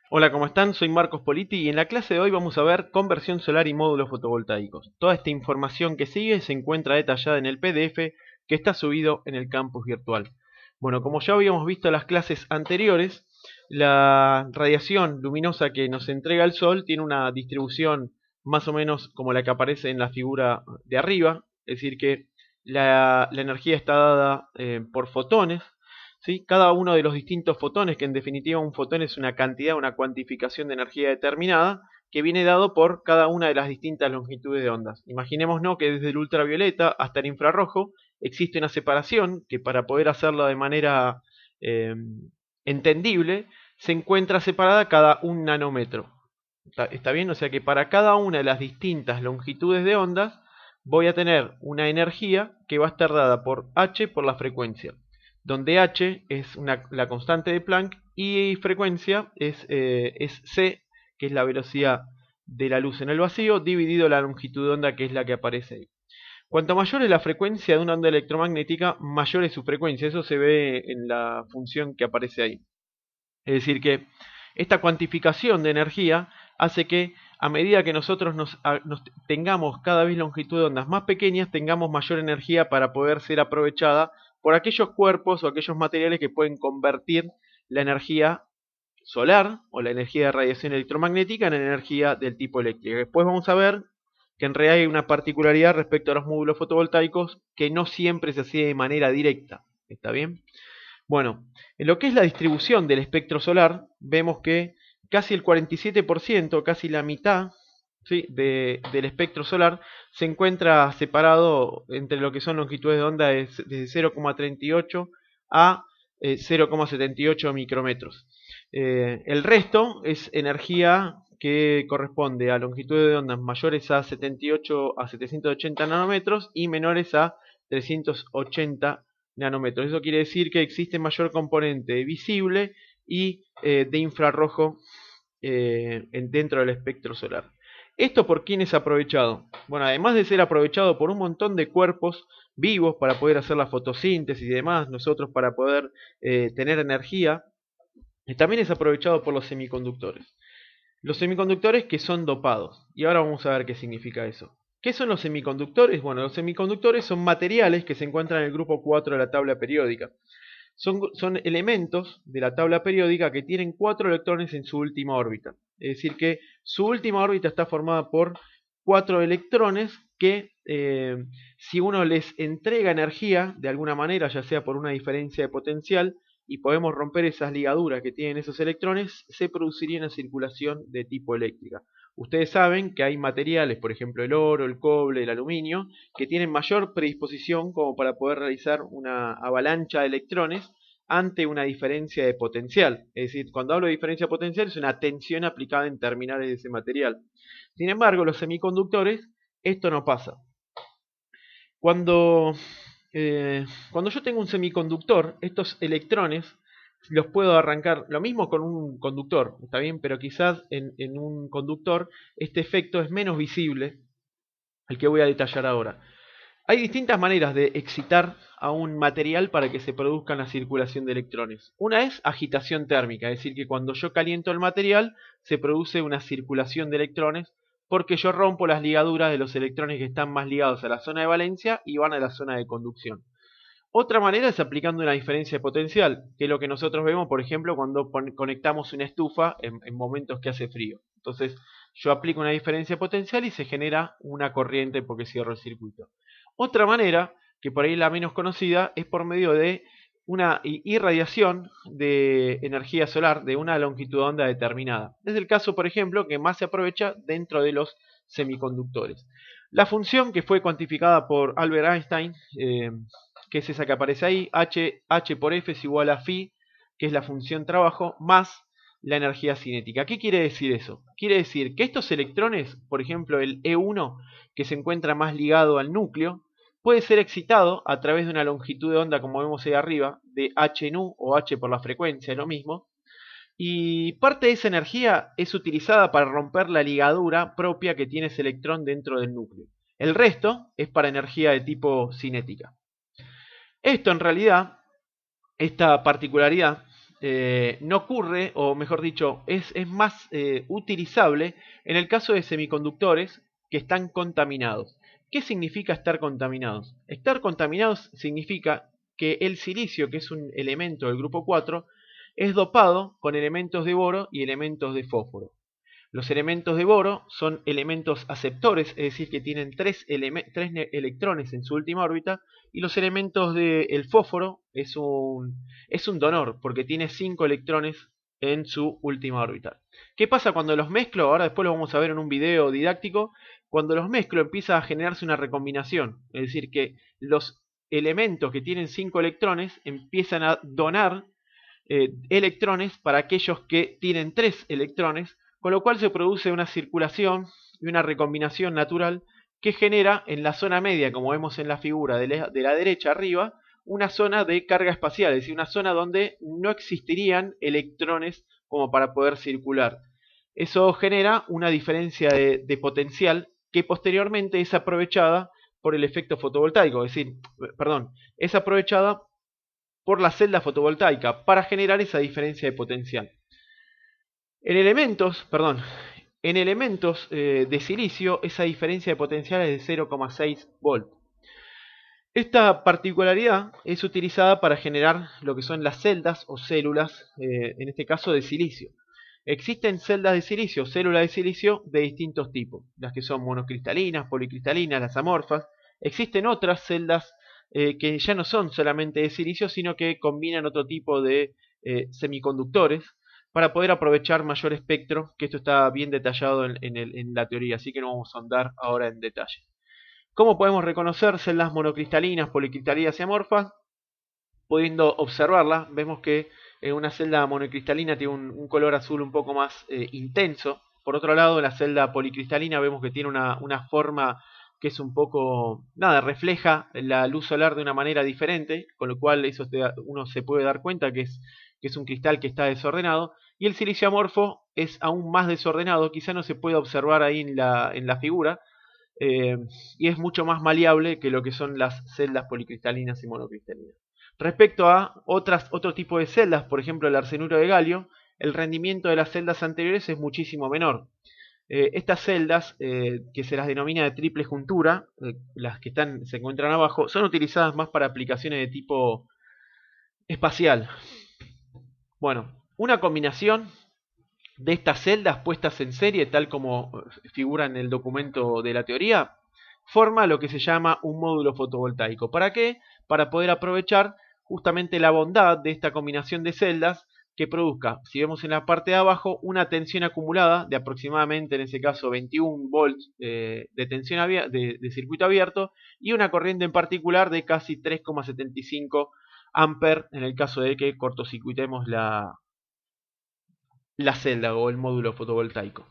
Hola, ¿cómo están? Soy Marcos Politi y en la clase de hoy vamos a ver conversión solar y módulos fotovoltaicos. Toda esta información que sigue se encuentra detallada en el PDF que está subido en el campus virtual. Bueno, como ya habíamos visto en las clases anteriores, la radiación luminosa que nos entrega el Sol tiene una distribución más o menos como la que aparece en la figura de arriba, es decir que la energía está dada por fotones. ¿Sí? Cada uno de los distintos fotones, que en definitiva un fotón es una cantidad, una cuantificación de energía determinada, que viene dado por cada una de las distintas longitudes de ondas. Imaginémonos que desde el ultravioleta hasta el infrarrojo existe una separación que para poder hacerla de manera eh, entendible se encuentra separada cada un nanómetro. ¿Está bien? O sea que para cada una de las distintas longitudes de ondas voy a tener una energía que va a estar dada por h por la frecuencia, donde h es la constante de Planck y frecuencia es c, que es la velocidad de la luz en el vacío, dividido la longitud de onda, que es la que aparece ahí. Cuanto mayor es la frecuencia de una onda electromagnética, mayor es su frecuencia. Eso se ve en la función que aparece ahí. Es decir que esta cuantificación de energía hace que a medida que nosotros nos tengamos cada vez longitud de ondas más pequeñas, tengamos mayor energía para poder ser aprovechada por aquellos cuerpos o aquellos materiales que pueden convertir la energía solar o la energía de radiación electromagnética en energía del tipo eléctrica. Después vamos a ver que en realidad hay una particularidad respecto a los módulos fotovoltaicos que no siempre se hacía de manera directa. ¿Está bien? Bueno, en lo que es la distribución del espectro solar, vemos que casi el 47%, casi la mitad, ¿sí?, del espectro solar se encuentra separado entre lo que son longitudes de onda desde 0,38 a 0,78 micrómetros. El resto es energía que corresponde a longitudes de ondas mayores a 78 a 780 nanómetros y menores a 380 nanómetros. Eso quiere decir que existe mayor componente visible y de infrarrojo dentro del espectro solar. ¿Esto por quién es aprovechado? Bueno, además de ser aprovechado por un montón de cuerpos vivos para poder hacer la fotosíntesis y demás, nosotros para poder tener energía, también es aprovechado por los semiconductores. Los semiconductores que son dopados. Y ahora vamos a ver qué significa eso. ¿Qué son los semiconductores? Bueno, los semiconductores son materiales que se encuentran en el grupo 4 de la tabla periódica. Son elementos de la tabla periódica que tienen 4 electrones en su última órbita. Es decir que su última órbita está formada por 4 electrones que si uno les entrega energía de alguna manera, ya sea por una diferencia de potencial, y podemos romper esas ligaduras que tienen esos electrones, se produciría una circulación de tipo eléctrica. Ustedes saben que hay materiales, por ejemplo el oro, el cobre, el aluminio, que tienen mayor predisposición como para poder realizar una avalancha de electrones ante una diferencia de potencial. Es decir, cuando hablo de diferencia potencial es una tensión aplicada en terminales de ese material. Sin embargo, los semiconductores, esto no pasa. Cuando, cuando yo tengo un semiconductor, estos electrones los puedo arrancar, lo mismo con un conductor, está bien, pero quizás en un conductor este efecto es menos visible, el que voy a detallar ahora. Hay distintas maneras de excitar a un material para que se produzca la circulación de electrones. Una es agitación térmica, es decir, que cuando yo caliento el material se produce una circulación de electrones porque yo rompo las ligaduras de los electrones que están más ligados a la zona de valencia y van a la zona de conducción. Otra manera es aplicando una diferencia de potencial, que es lo que nosotros vemos, por ejemplo, cuando conectamos una estufa en momentos que hace frío. Entonces, yo aplico una diferencia de potencial y se genera una corriente porque cierro el circuito. Otra manera, que por ahí es la menos conocida, es por medio de una irradiación de energía solar de una longitud de onda determinada. Es el caso, por ejemplo, que más se aprovecha dentro de los semiconductores. La función que fue cuantificada por Albert Einstein, que es esa que aparece ahí, h por f es igual a phi, que es la función trabajo, más la energía cinética. ¿Qué quiere decir eso? Quiere decir que estos electrones, por ejemplo el E1, que se encuentra más ligado al núcleo, puede ser excitado a través de una longitud de onda, como vemos ahí arriba, de h nu o h por la frecuencia, lo mismo, y parte de esa energía es utilizada para romper la ligadura propia que tiene ese electrón dentro del núcleo. El resto es para energía de tipo cinética. Esto en realidad, esta particularidad, no ocurre, o mejor dicho, es más utilizable en el caso de semiconductores que están contaminados. ¿Qué significa estar contaminados? Estar contaminados significa que el silicio, que es un elemento del grupo 4, es dopado con elementos de boro y elementos de fósforo. Los elementos de boro son elementos aceptores, es decir, que tienen tres electrones en su última órbita, y los elementos del fósforo es un donor, porque tiene 5 electrones en su última órbita. ¿Qué pasa cuando los mezclo? Ahora después lo vamos a ver en un video didáctico. Cuando los mezclo empieza a generarse una recombinación, es decir, que los elementos que tienen 5 electrones empiezan a donar electrones para aquellos que tienen 3 electrones, con lo cual se produce una circulación y una recombinación natural que genera en la zona media, como vemos en la figura de la derecha arriba, una zona de carga espacial, es decir, una zona donde no existirían electrones como para poder circular. Eso genera una diferencia de potencial que posteriormente es aprovechada por el efecto fotovoltaico, es decir, perdón, es aprovechada por la celda fotovoltaica para generar esa diferencia de potencial. En elementos de silicio esa diferencia de potencial es de 0,6 volt. Esta particularidad es utilizada para generar lo que son las celdas o células, en este caso de silicio. Existen celdas de silicio, células de silicio de distintos tipos, las que son monocristalinas, policristalinas, las amorfas. Existen otras celdas que ya no son solamente de silicio, sino que combinan otro tipo de semiconductores para poder aprovechar mayor espectro, que esto está bien detallado en la teoría, así que no vamos a andar ahora en detalle. ¿Cómo podemos reconocer celdas monocristalinas, policristalinas y amorfas? Pudiendo observarla, vemos que una celda monocristalina tiene un color azul un poco más intenso. Por otro lado, la celda policristalina vemos que tiene una forma que es un poco, refleja la luz solar de una manera diferente, con lo cual uno se puede dar cuenta que es un cristal que está desordenado. Y el silicio amorfo es aún más desordenado, quizá no se puede observar ahí en la figura, y es mucho más maleable que lo que son las celdas policristalinas y monocristalinas. Respecto a otro tipo de celdas, por ejemplo el arsenuro de galio, el rendimiento de las celdas anteriores es muchísimo menor. Estas celdas, que se las denomina de triple juntura, las que se encuentran abajo, son utilizadas más para aplicaciones de tipo espacial. Bueno, una combinación de estas celdas puestas en serie, tal como figura en el documento de la teoría, forma lo que se llama un módulo fotovoltaico. ¿Para qué? Para poder aprovechar justamente la bondad de esta combinación de celdas que produzca, si vemos en la parte de abajo, una tensión acumulada de aproximadamente, en ese caso, 21 volts de tensión de circuito abierto y una corriente en particular de casi 3,75 amperes en el caso de que cortocircuitemos la celda o el módulo fotovoltaico.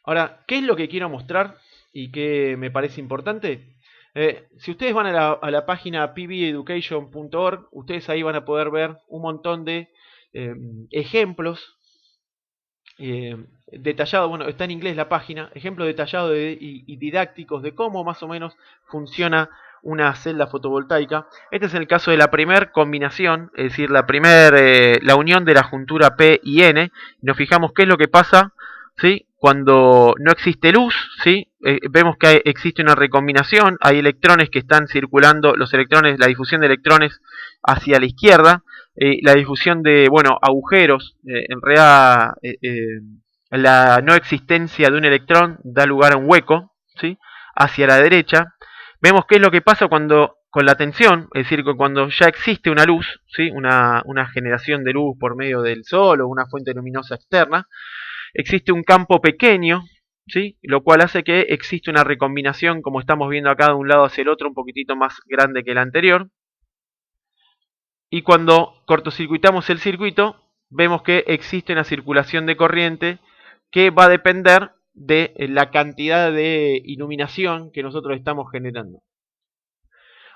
Ahora, ¿qué es lo que quiero mostrar y qué me parece importante? Si ustedes van a la página pveducation.org, ustedes ahí van a poder ver un montón de ejemplos detallados, bueno, está en inglés la página, ejemplos detallados y didácticos de cómo más o menos funciona una celda fotovoltaica. Este es el caso de la primera combinación, es decir, la unión de la juntura P y N. Nos fijamos qué es lo que pasa, ¿sí? Cuando no existe luz, ¿sí? Vemos que existe una recombinación, hay electrones que están circulando, la difusión de electrones hacia la izquierda, la difusión de, agujeros, en realidad la no existencia de un electrón da lugar a un hueco, ¿sí? Hacia la derecha. Vemos qué es lo que pasa cuando con la tensión, es decir, cuando ya existe una luz, ¿sí? una generación de luz por medio del sol o una fuente luminosa externa, existe un campo pequeño, ¿sí? Lo cual hace que existe una recombinación, como estamos viendo acá, de un lado hacia el otro, un poquitito más grande que el anterior. Y cuando cortocircuitamos el circuito, vemos que existe una circulación de corriente que va a depender de la cantidad de iluminación que nosotros estamos generando.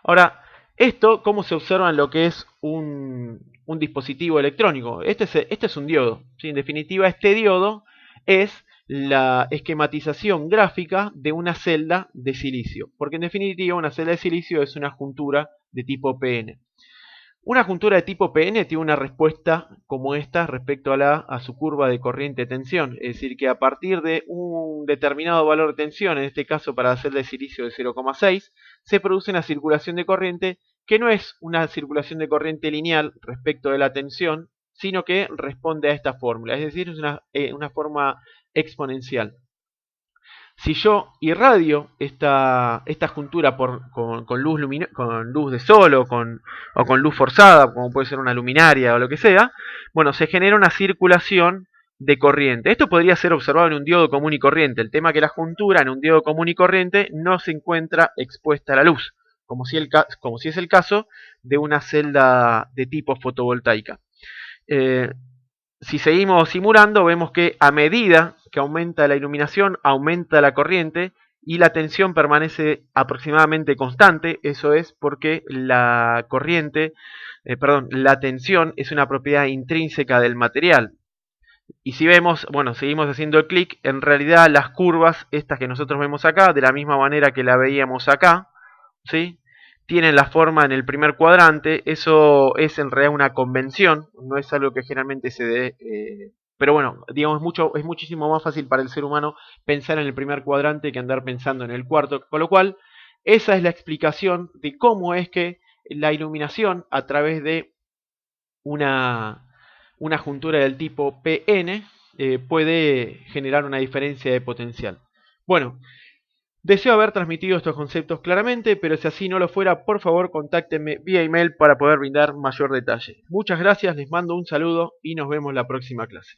Ahora, esto, ¿cómo se observa en lo que es un dispositivo electrónico? Este es un diodo, ¿sí? En definitiva, este diodo es la esquematización gráfica de una celda de silicio, porque en definitiva una celda de silicio es una juntura de tipo PN. Una juntura de tipo PN tiene una respuesta como esta respecto a su curva de corriente de tensión, es decir, que a partir de un determinado valor de tensión, en este caso para hacer de silicio de 0,6, se produce una circulación de corriente que no es una circulación de corriente lineal respecto de la tensión, sino que responde a esta fórmula, es decir, es una forma exponencial. Si yo irradio esta juntura con luz de sol o con luz forzada, como puede ser una luminaria o lo que sea, bueno, se genera una circulación de corriente. Esto podría ser observado en un diodo común y corriente. El tema es que la juntura en un diodo común y corriente no se encuentra expuesta a la luz, como si es el caso de una celda de tipo fotovoltaica. Eh, si seguimos simulando, vemos que a medida que aumenta la iluminación, aumenta la corriente y la tensión permanece aproximadamente constante. Eso es porque la tensión es una propiedad intrínseca del material. Y si vemos, bueno, seguimos haciendo el clic, en realidad las curvas, estas que nosotros vemos acá, de la misma manera que la veíamos acá, ¿sí? Tienen la forma en el primer cuadrante. Eso es en realidad una convención, no es algo que generalmente se dé, pero bueno, digamos, es muchísimo más fácil para el ser humano pensar en el primer cuadrante que andar pensando en el cuarto, con lo cual esa es la explicación de cómo es que la iluminación a través de una, una juntura del tipo PN puede generar una diferencia de potencial. Bueno, deseo haber transmitido estos conceptos claramente, pero si así no lo fuera, por favor contáctenme vía email para poder brindar mayor detalle. Muchas gracias, les mando un saludo y nos vemos la próxima clase.